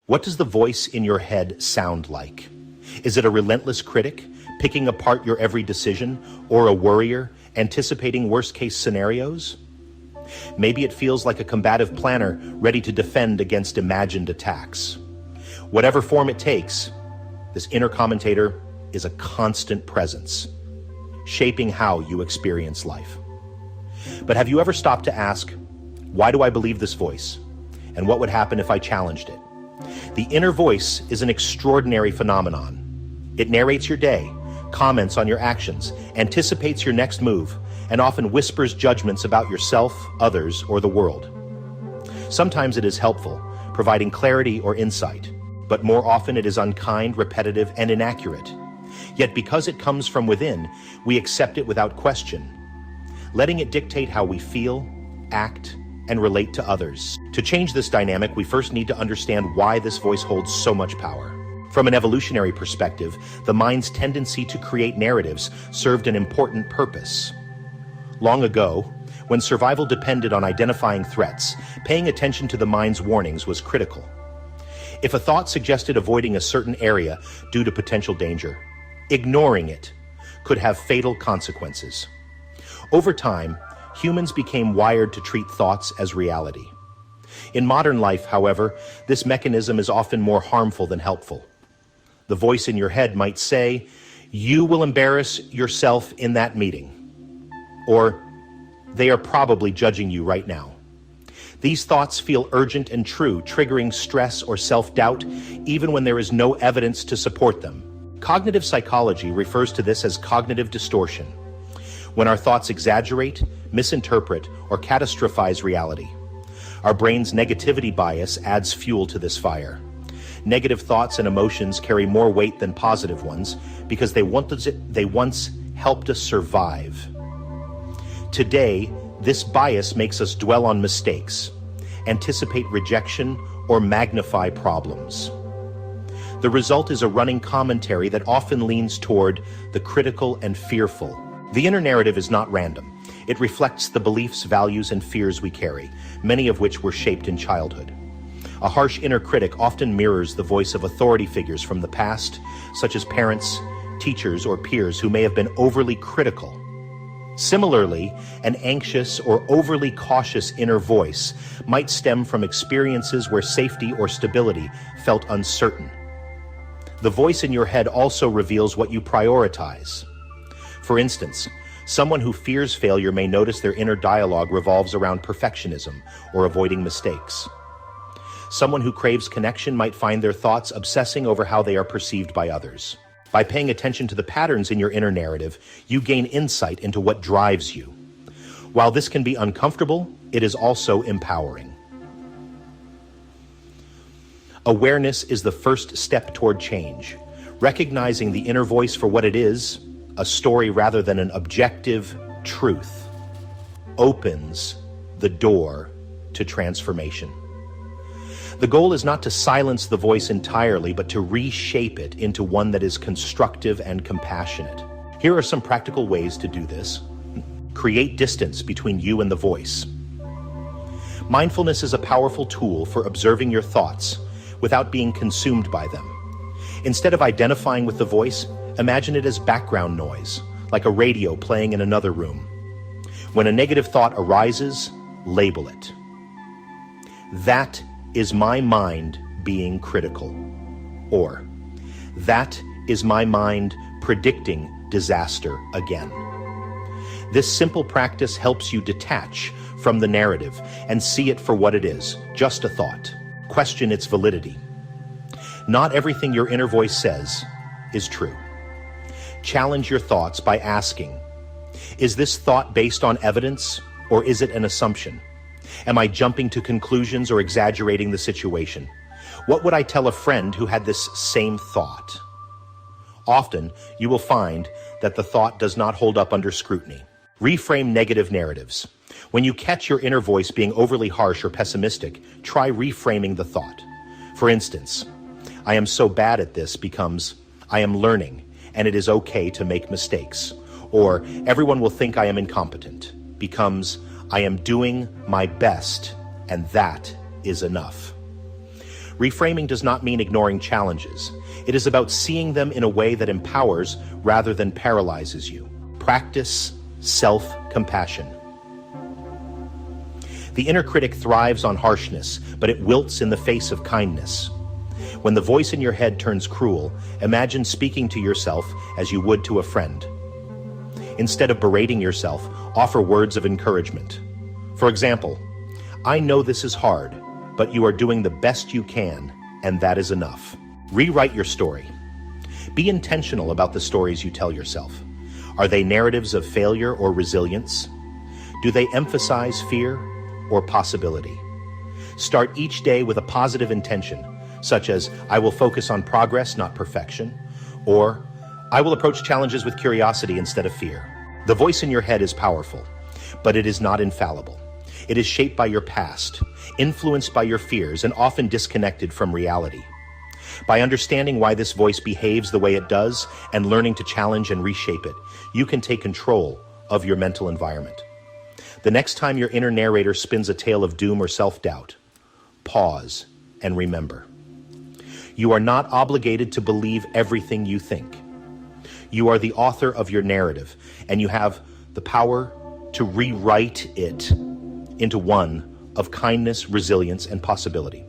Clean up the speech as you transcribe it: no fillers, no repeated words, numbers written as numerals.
What does the voice in your head sound like? Is it a relentless critic, picking apart your every decision, or a worrier, anticipating worst-case scenarios? Maybe it feels like a combative planner ready to defend against imagined attacks. Whatever form it takes, this inner commentator is a constant presence, shaping how you experience life. But have you ever stopped to ask, why do I believe this voice? And what would happen if I challenged it? The inner voice is an extraordinary phenomenon. It narrates your day, comments on your actions, anticipates your next move, and often whispers judgments about yourself, others, or the world. Sometimes it is helpful, providing clarity or insight, but more often it is unkind, repetitive, and inaccurate. Yet because it comes from within, we accept it without question, letting it dictate how we feel, act, and relate to others. To change this dynamic, we first need to understand why this voice holds so much power. From an evolutionary perspective, the mind's tendency to create narratives served an important purpose. Long ago, when survival depended on identifying threats, paying attention to the mind's warnings was critical. If a thought suggested avoiding a certain area due to potential danger, ignoring it could have fatal consequences. Over time, humans became wired to treat thoughts as reality. In modern life, however, this mechanism is often more harmful than helpful. The voice in your head might say, "You will embarrass yourself in that meeting," or "They are probably judging you right now." These thoughts feel urgent and true, triggering stress or self-doubt, even when there is no evidence to support them. Cognitive psychology refers to this as cognitive distortion, when our thoughts exaggerate, misinterpret, or catastrophize reality. Our brain's negativity bias adds fuel to this fire. Negative thoughts and emotions carry more weight than positive ones because they once helped us survive. Today, this bias makes us dwell on mistakes, anticipate rejection, or magnify problems. The result is a running commentary that often leans toward the critical and fearful. The inner narrative is not random. It reflects the beliefs, values, and fears we carry, many of which were shaped in childhood. A harsh inner critic often mirrors the voice of authority figures from the past, such as parents, teachers, or peers who may have been overly critical. Similarly, an anxious or overly cautious inner voice might stem from experiences where safety or stability felt uncertain. The voice in your head also reveals what you prioritize. For instance, someone who fears failure may notice their inner dialogue revolves around perfectionism or avoiding mistakes. Someone who craves connection might find their thoughts obsessing over how they are perceived by others. By paying attention to the patterns in your inner narrative, you gain insight into what drives you. While this can be uncomfortable, it is also empowering. Awareness is the first step toward change. Recognizing the inner voice for what it is, a story rather than an objective truth, opens the door to transformation. The goal is not to silence the voice entirely, but to reshape it into one that is constructive and compassionate. Here are some practical ways to do this. Create distance between you and the voice. Mindfulness is a powerful tool for observing your thoughts without being consumed by them. Instead of identifying with the voice, imagine it as background noise, like a radio playing in another room. When a negative thought arises, label it. That is my mind being critical. Or, that is my mind predicting disaster again. This simple practice helps you detach from the narrative and see it for what it is, just a thought. Question its validity. Not everything your inner voice says is true. Challenge your thoughts by asking, is this thought based on evidence or is it an assumption? Am I jumping to conclusions or exaggerating the situation? What would I tell a friend who had this same thought? Often, you will find that the thought does not hold up under scrutiny. Reframe negative narratives. When you catch your inner voice being overly harsh or pessimistic, try reframing the thought. For instance, I am so bad at this becomes, I am learning and it is okay to make mistakes. Or everyone will think I am incompetent becomes, I am doing my best and that is enough. Reframing does not mean ignoring challenges. It is about seeing them in a way that empowers rather than paralyzes you. Practice self-compassion. The inner critic thrives on harshness, but it wilts in the face of kindness. When the voice in your head turns cruel, imagine speaking to yourself as you would to a friend. Instead of berating yourself, offer words of encouragement. For example, I know this is hard, but you are doing the best you can, and that is enough. Rewrite your story. Be intentional about the stories you tell yourself. Are they narratives of failure or resilience? Do they emphasize fear or possibility? Start each day with a positive intention, such as, I will focus on progress, not perfection, or I will approach challenges with curiosity instead of fear. The voice in your head is powerful, but it is not infallible. It is shaped by your past, influenced by your fears, and often disconnected from reality. By understanding why this voice behaves the way it does and learning to challenge and reshape it, you can take control of your mental environment. The next time your inner narrator spins a tale of doom or self-doubt, pause and remember. You are not obligated to believe everything you think. You are the author of your narrative, and you have the power to rewrite it into one of kindness, resilience, and possibility.